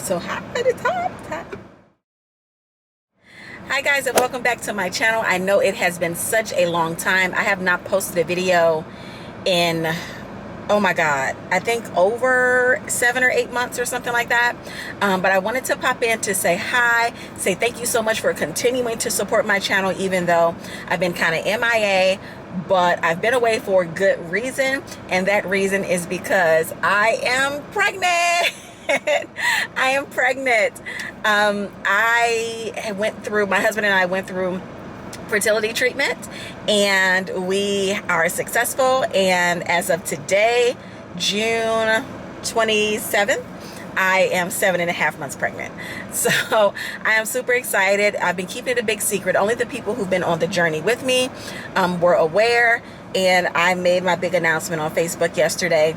so hot at the top. Hi guys, and welcome back to my channel. I know it has been such a long time. I have not posted a video in, oh my god, I think over 7 or 8 months or something like that. But I wanted to pop in to say hi, say thank you so much for continuing to support my channel, even though I've been kind of MIA. But I've been away for a good reason, and that reason is because I am pregnant. I am pregnant. My husband and I went through fertility treatment, and we are successful. And as of today, June 27th, I am 7.5 months pregnant. So I am super excited. I've been keeping it a big secret. Only the people who've been on the journey with me were aware, and I made my big announcement on Facebook yesterday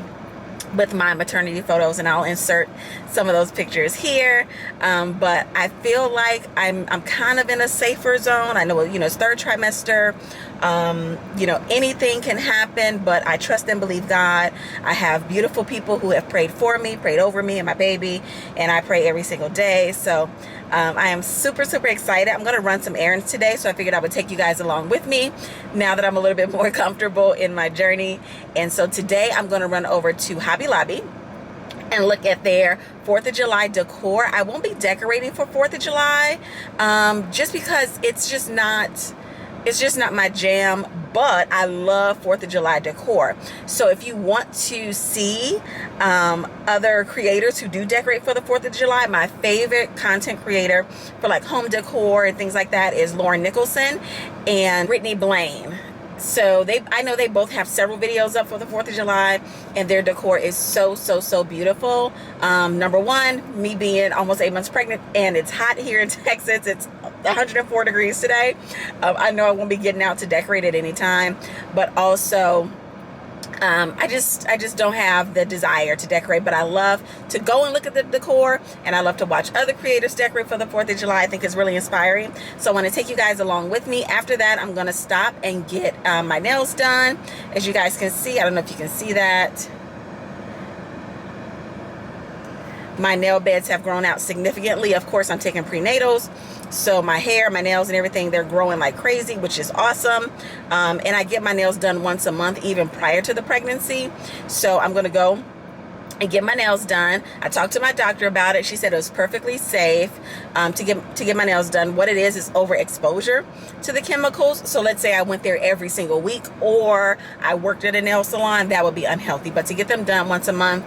with my maternity photos, and I'll insert some of those pictures here. But I feel like I'm kind of in a safer zone. I know, it's third trimester. Anything can happen, but I trust and believe God. I have beautiful people who have prayed for me, prayed over me and my baby, and I pray every single day. So I am super, super excited. I'm going to run some errands today, so I figured I would take you guys along with me now that I'm a little bit more comfortable in my journey. And so today I'm going to run over to Hobby Lobby and look at their 4th of July decor. I won't be decorating for 4th of July just because it's just not my jam, but I love 4th of July decor. So if you want to see other creators who do decorate for the 4th of July, my favorite content creator for like home decor and things like that is Lauren Nicholson and Brittany Blaine. So I know they both have several videos up for the 4th of July, and their decor is so, so, so beautiful. Number one, me being almost 8 months pregnant, and it's hot here in Texas. It's 104 degrees today. I know I won't be getting out to decorate at any time, but also I just don't have the desire to decorate. But I love to go and look at the decor, and I love to watch other creators decorate for the 4th of July. I think it's really inspiring. So I want to take you guys along with me. After that, I'm going to stop and get my nails done. As you guys can see, I don't know if you can see that, my nail beds have grown out significantly. Of course, I'm taking prenatals, so my hair, my nails, and everything, they're growing like crazy, which is awesome. And I get my nails done once a month, even prior to the pregnancy. So I'm going to go and get my nails done. I talked to my doctor about it. She said it was perfectly safe to get my nails done. What it is overexposure to the chemicals. So let's say I went there every single week, or I worked at a nail salon, that would be unhealthy. But to get them done once a month,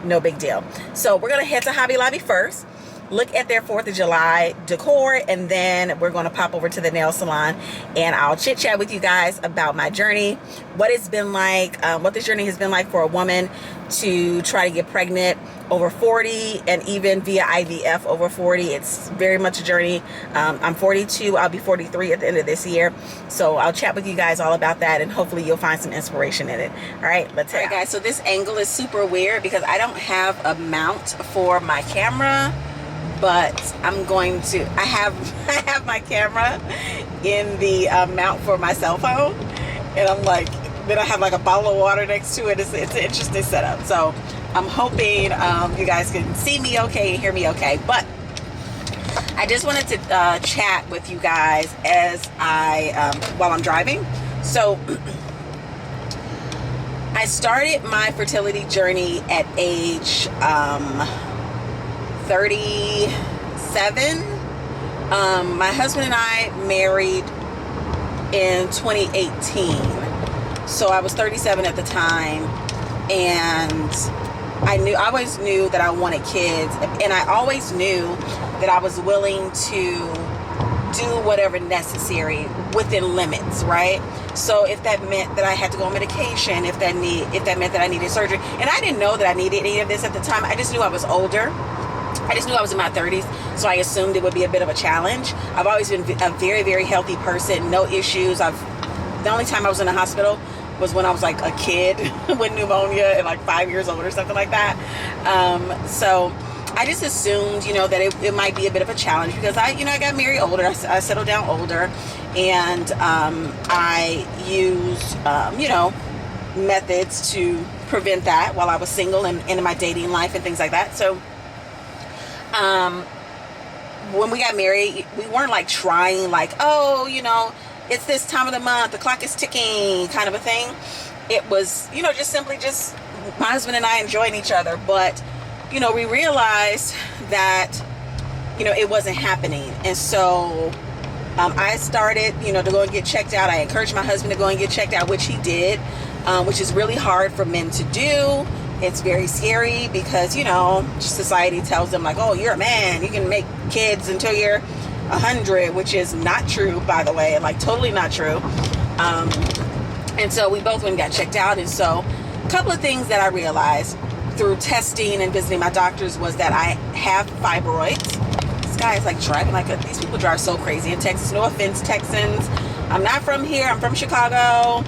no big deal. So we're going to head to Hobby Lobby first, look at their 4th of July decor, and then we're going to pop over to the nail salon, and I'll chit chat with you guys about my journey, what it's been like, what this journey has been like for a woman to try to get pregnant over 40, and even via IVF over 40. It's very much a journey. I'm 42. I'll be 43 at the end of this year. So I'll chat with you guys all about that, and hopefully you'll find some inspiration in it. All right, let's head out. Guys, so this angle is super weird because I don't have a mount for my camera, but I'm going to, I have my camera in the mount for my cell phone, and I'm like, then I have like a bottle of water next to it. It's an interesting setup. So I'm hoping you guys can see me okay and hear me okay. But I just wanted to chat with you guys as while I'm driving. So I started my fertility journey at age 37. My husband and I married in 2018. So I was 37 at the time, and I always knew that I wanted kids, and I always knew that I was willing to do whatever necessary within limits, right? So if that meant that I had to go on medication, if that meant that I needed surgery, and I didn't know that I needed any of this at the time. I just knew I was older. I just knew I was in my 30s, so I assumed it would be a bit of a challenge. I've always been a very, very healthy person, no issues. The only time I was in the hospital was when I was like a kid with pneumonia and like 5 years old or something like that. So I just assumed, that it might be a bit of a challenge because I got married older. I settled down older, and I used, methods to prevent that while I was single and in my dating life and things like that. So When we got married, we weren't like trying like, oh, you know, it's this time of the month, the clock is ticking kind of a thing. It was, you know, just simply just my husband and I enjoying each other. But, you know, we realized that, you know, it wasn't happening. And so I started, you know, to go and get checked out. I encouraged my husband to go and get checked out, which he did, which is really hard for men to do. It's very scary because, you know, society tells them like, oh, you're a man, you can make kids until you're 100, which is not true, by the way, like totally not true. And so we both went and got checked out. And so a couple of things that I realized through testing and visiting my doctors was that I have fibroids. This guy is like driving like these people drive so crazy in Texas. No offense, Texans. I'm not from here. I'm from Chicago.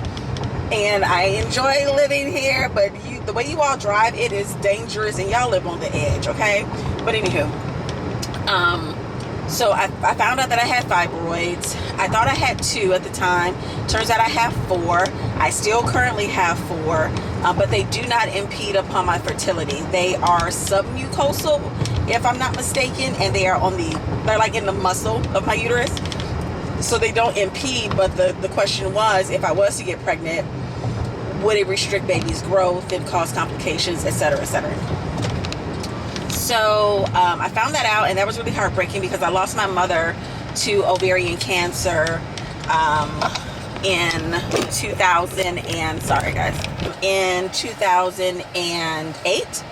And I enjoy living here, but the way you all drive, it is dangerous, and y'all live on the edge, okay? But anywho, so I found out that I had fibroids. I thought I had 2 at the time. Turns out I have 4. I still currently have 4, but they do not impede upon my fertility. They are submucosal, if I'm not mistaken, and they are they're like in the muscle of my uterus. So they don't impede, but the question was, if I was to get pregnant, would it restrict baby's growth and cause complications, etc., etc. So I found that out, and that was really heartbreaking because I lost my mother to ovarian cancer in 2008.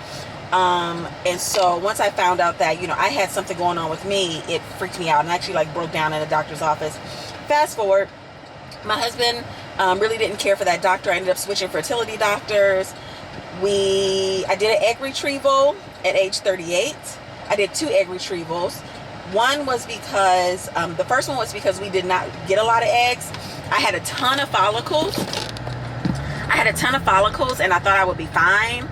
And so once I found out that, you know, I had something going on with me, it freaked me out and actually like broke down in the doctor's office. Fast forward, my husband really didn't care for that doctor. I ended up switching fertility doctors. I did an egg retrieval at age 38. I did 2 egg retrievals. One was because, the first one was because we did not get a lot of eggs. I had a ton of follicles. And I thought I would be fine.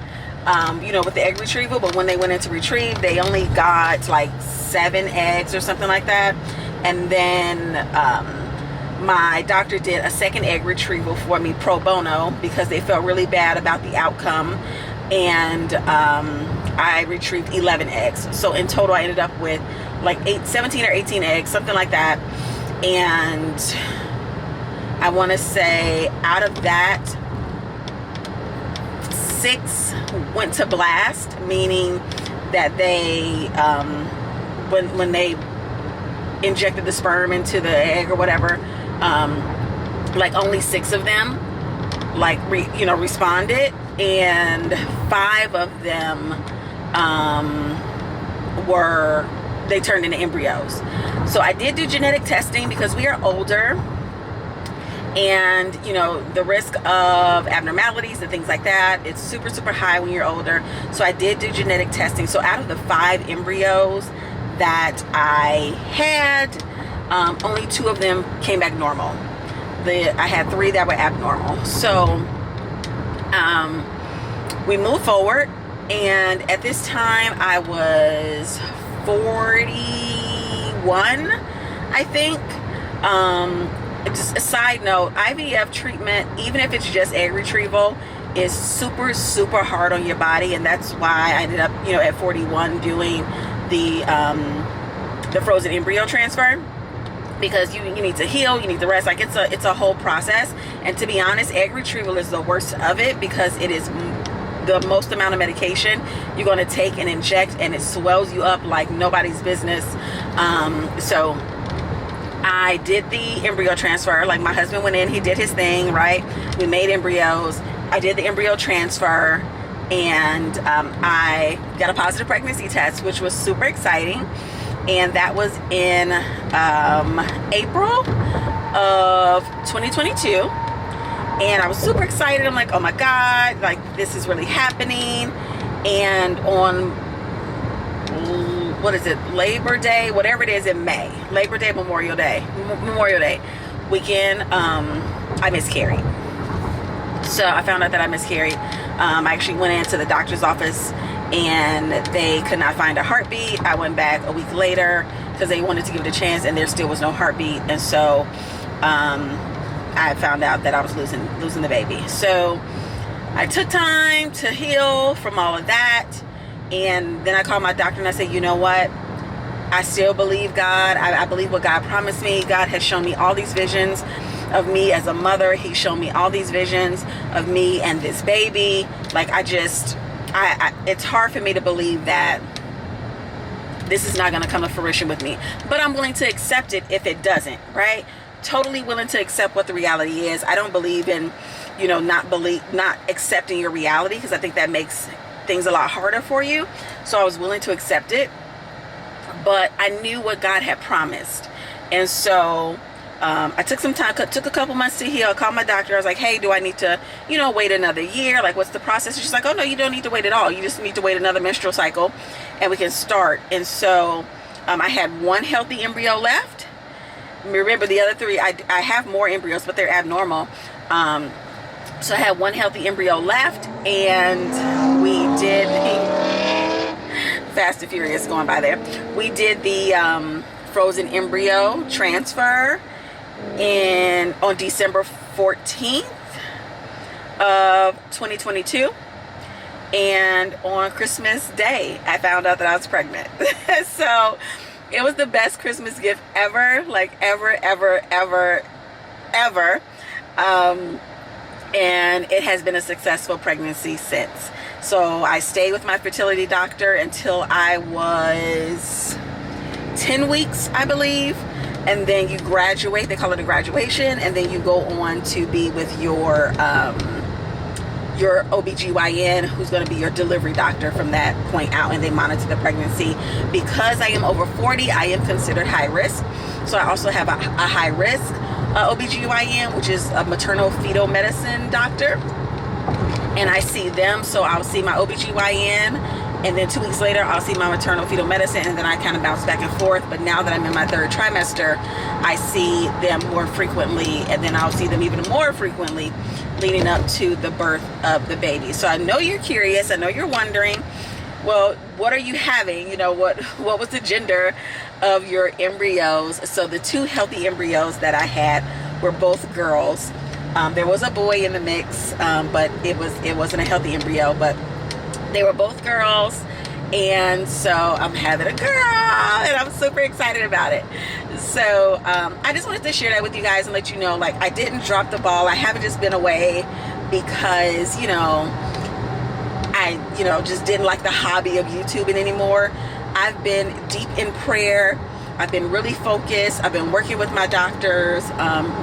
You know, with the egg retrieval, but when they went in to retrieve, they only got like 7 eggs or something like that. And then my doctor did a second egg retrieval for me pro bono because they felt really bad about the outcome. And I retrieved 11 eggs. So in total, I ended up with like 17 or 18 eggs, something like that. And I want to say out of that, 6 went to blast, meaning that they, when they injected the sperm into the egg or whatever, like only 6 of them, like, responded, and 5 of them, they turned into embryos. So I did do genetic testing because we are older. And, you know, the risk of abnormalities and things like that, it's super, super high when you're older. So I did do genetic testing. So out of the 5 embryos that I had, only 2 of them came back normal. I had 3 that were abnormal. So we moved forward. And at this time, I was 41, I think. Just a side note, IVF treatment, even if it's just egg retrieval, is super, super hard on your body. And that's why I ended up, you know, at 41 doing the frozen embryo transfer, because you need to heal, you need to rest. Like it's a whole process. And to be honest, egg retrieval is the worst of it because it is the most amount of medication you're going to take and inject, and it swells you up like nobody's business. So I did the embryo transfer. Like, my husband went in, he did his thing, right? We made embryos. I did the embryo transfer, and I got a positive pregnancy test, which was super exciting. And that was in April of 2022. And I was super excited. I'm like, oh my God, like, this is really happening. And on, what is it, Labor Day, whatever it is in May, Labor Day, Memorial Day weekend, I miscarried. So I found out that I miscarried. I actually went into the doctor's office and they could not find a heartbeat. I went back a week later because they wanted to give it a chance, and there still was no heartbeat. And so I found out that I was losing the baby. So I took time to heal from all of that. And then I called my doctor and I said, you know what? I still believe God. I believe what God promised me. God has shown me all these visions of me as a mother. He's shown me all these visions of me and this baby. Like, it's hard for me to believe that this is not going to come to fruition with me. But I'm willing to accept it if it doesn't, right? Totally willing to accept what the reality is. I don't believe in, not accepting your reality, because I think that makes things a lot harder for you. So I was willing to accept it, but I knew what God had promised. And so I took some time, took a couple months to heal. I called my doctor. I was like, hey, do I need to, wait another year? Like, what's the process? She's like, oh no, you don't need to wait at all. You just need to wait another menstrual cycle and we can start. And so I had one healthy embryo left. Remember, the other three, I have more embryos, but they're abnormal. So I had one healthy embryo left, and we did Fast and Furious going by there. We did the frozen embryo transfer on December 14th of 2022. And on Christmas Day, I found out that I was pregnant. So it was the best Christmas gift ever, like ever. And it has been a successful pregnancy since. So I stayed with my fertility doctor until I was 10 weeks, I believe. And then you graduate, they call it a graduation, and then you go on to be with your OBGYN, who's going to be your delivery doctor from that point out, and they monitor the pregnancy. Because I am over 40, I am considered high risk. So I also have a high risk OBGYN, which is a maternal fetal medicine doctor, and I see them. So I'll see my OBGYN, and then 2 weeks later I'll see my maternal fetal medicine, and then I kind of bounce back and forth. But now that I'm in my third trimester, I see them more frequently, and then I'll see them even more frequently leading up to the birth of the baby. So I know you're curious, I know you're wondering, well, what are you having? What was the gender of your embryos? So the two healthy embryos that I had were both girls. There was a boy in the mix, but it wasn't a healthy embryo, but they were both girls. And so I'm having a girl, and I'm super excited about it. So I just wanted to share that with you guys and let you know, like, I didn't drop the ball. I haven't just been away because, I just didn't like the hobby of YouTubing anymore. I've been deep in prayer. I've been really focused. I've been working with my doctors,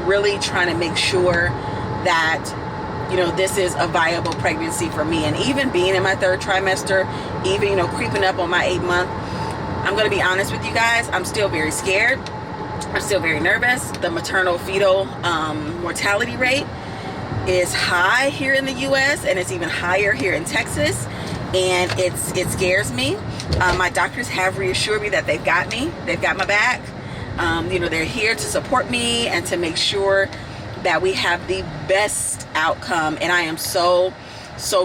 really trying to make sure that this is a viable pregnancy for me. And even being in my third trimester, even creeping up on my 8th month, I'm going to be honest with you guys, I'm still very scared. I'm still very nervous. The maternal fetal mortality rate is high here in the US, and it's even higher here in Texas, and it scares me. My doctors have reassured me that they've got me, they've got my back. They're here to support me and to make sure that we have the best outcome. And I am so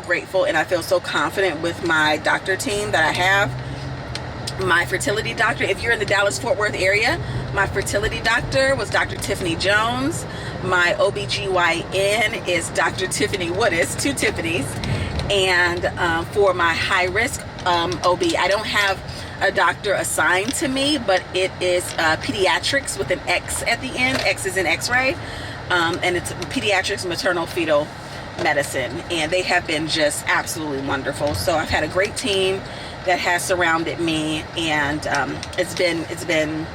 grateful, and I feel so confident with my doctor team that I have. My fertility doctor, if you're in the Dallas-Fort Worth area, my fertility doctor was Dr. Tiffany Jones. My OBGYN is Dr. Tiffany Woodis, two Tiffanys. And for my high risk OB, I don't have a doctor assigned to me, but it is pediatrics with an X at the end. X is in X-ray. And it's pediatrics maternal fetal medicine. And they have been just absolutely wonderful. So I've had a great team that has surrounded me, and it's been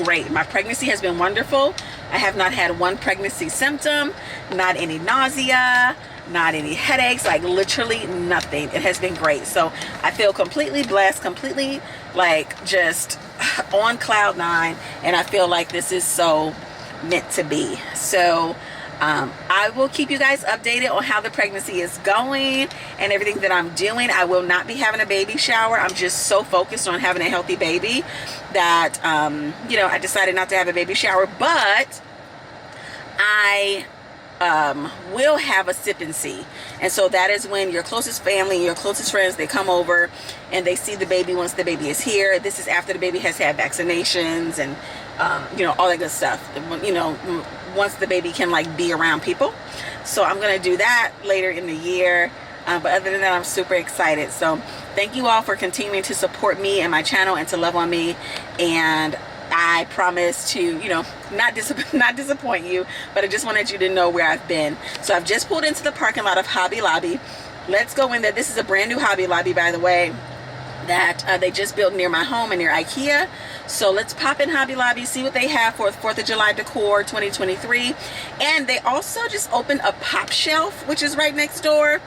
great. My pregnancy has been wonderful. I have not had one pregnancy symptom, not any nausea, not any headaches, like literally nothing. It has been great. So I feel completely blessed, completely like just on cloud nine, and I feel like this is so meant to be. So I will keep you guys updated on how the pregnancy is going and everything that I'm doing. I will not be having a baby shower. I'm just so focused on having a healthy baby that I decided not to have a baby shower, but I will have a sip and see. And so that is when your closest family and your closest friends, they come over and they see the baby once the baby is here. This is after the baby has had vaccinations and all that good stuff, once the baby can like be around people. So I'm gonna do that later in the year. But other than that, I'm super excited. So thank you all for continuing to support me and my channel and to love on me. And I promise to, you know, not disappoint you, but I just wanted you to know where I've been. So I've just pulled into the parking lot of Hobby Lobby. Let's go in there. This is a brand new Hobby Lobby, by the way, that they just built near my home and near IKEA. So let's pop in Hobby Lobby, see what they have for 4th of July decor 2023. And they also just opened a pop shelf, which is right next door.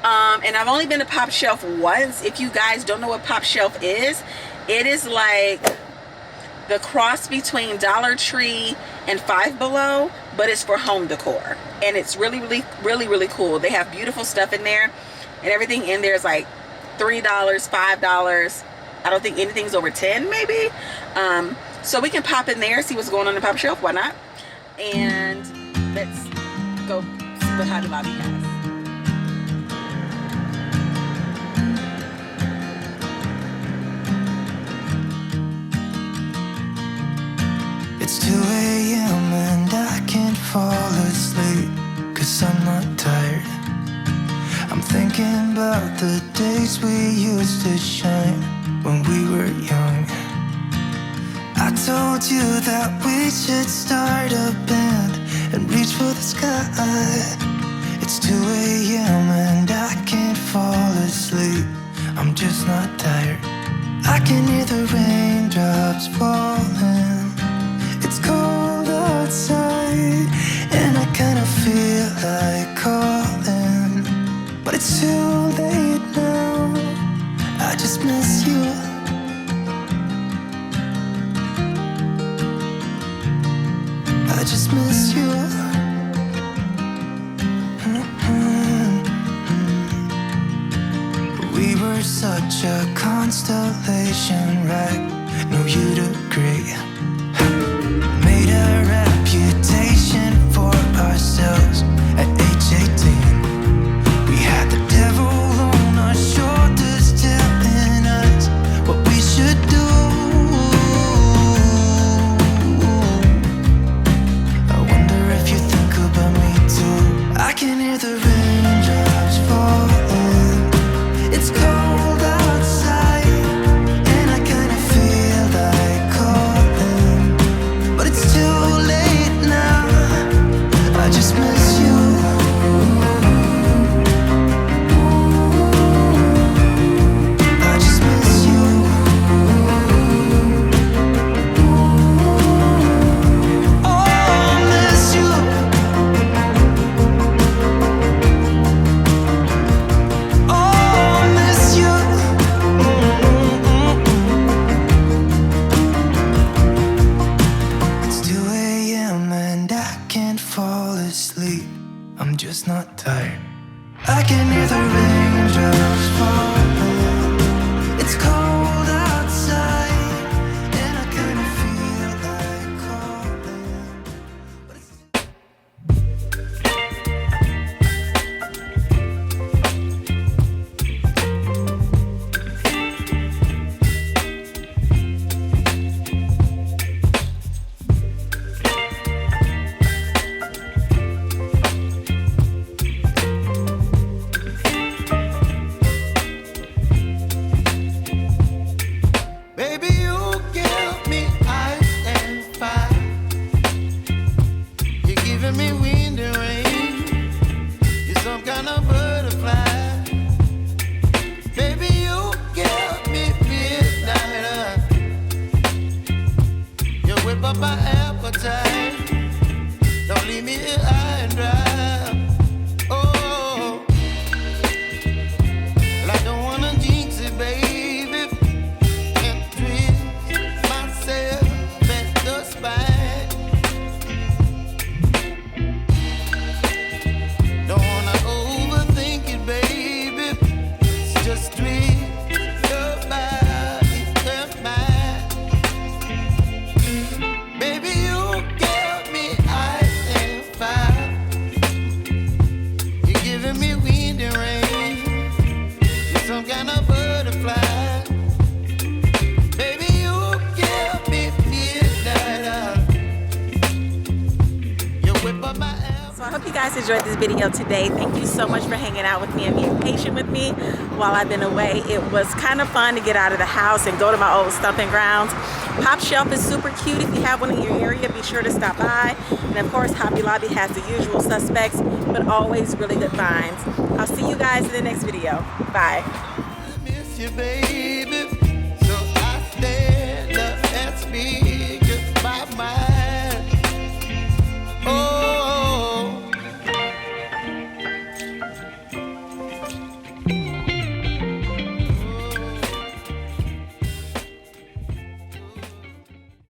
And I've only been to Pop Shelf once. If you guys don't know what Pop Shelf is, it is like the cross between Dollar Tree and Five Below, but it's for home decor. And it's really cool. They have beautiful stuff in there, and everything in there is like $3, $5. I don't think anything's over 10 maybe. So we can pop in there, see what's going on in Pop Shelf. Why not? And let's go see what Hobby Lobby has. It's 2 a.m. and I can't fall asleep, 'cause I'm not tired. I'm thinking about the days we used to shine when we were young. I told you that we should start a band and reach for the sky. It's 2 a.m. and I can't fall asleep, I'm just not tired. I can hear the raindrops falling. It's cold outside, and I kinda feel like calling, but it's too late now. I just miss you. I just miss you. We were such a constellation, right? No, you'd agree. Made a reputation for ourselves at age 18. We had the devil on our shoulders telling us what we should do. I wonder if you think about me too. I can hear the raindrops falling. It's cold outside, and I kinda feel like calling, but it's too late now. I just miss you. I just miss you. Oh, I miss you. Oh, I miss you. It's 2 a.m. and I can't fall asleep, I'm just not tired. I can hear the raindrops falling. It's cold outside, and I kinda feel like calling, but it's baby, you give me ice and fire. You're giving me wind and rain. You're some kind of butterfly. Baby, you give me midnight. You whip up my appetite. Don't leave me here high and dry. Oh, well, I don't wanna jinx it, baby. And twist myself at the spine. Don't wanna overthink it, baby. It's just twist your body and mine. Baby, you enjoyed this video today. Thank you so much for hanging out with me and being patient with me while I've been away. It was kind of fun to get out of the house and go to my old stomping grounds. Pop Shelf is super cute. If you have one in your area, be sure to stop by. And of course, Hobby Lobby has the usual suspects, but always really good finds. I'll see you guys in the next video. Bye. Miss you, baby.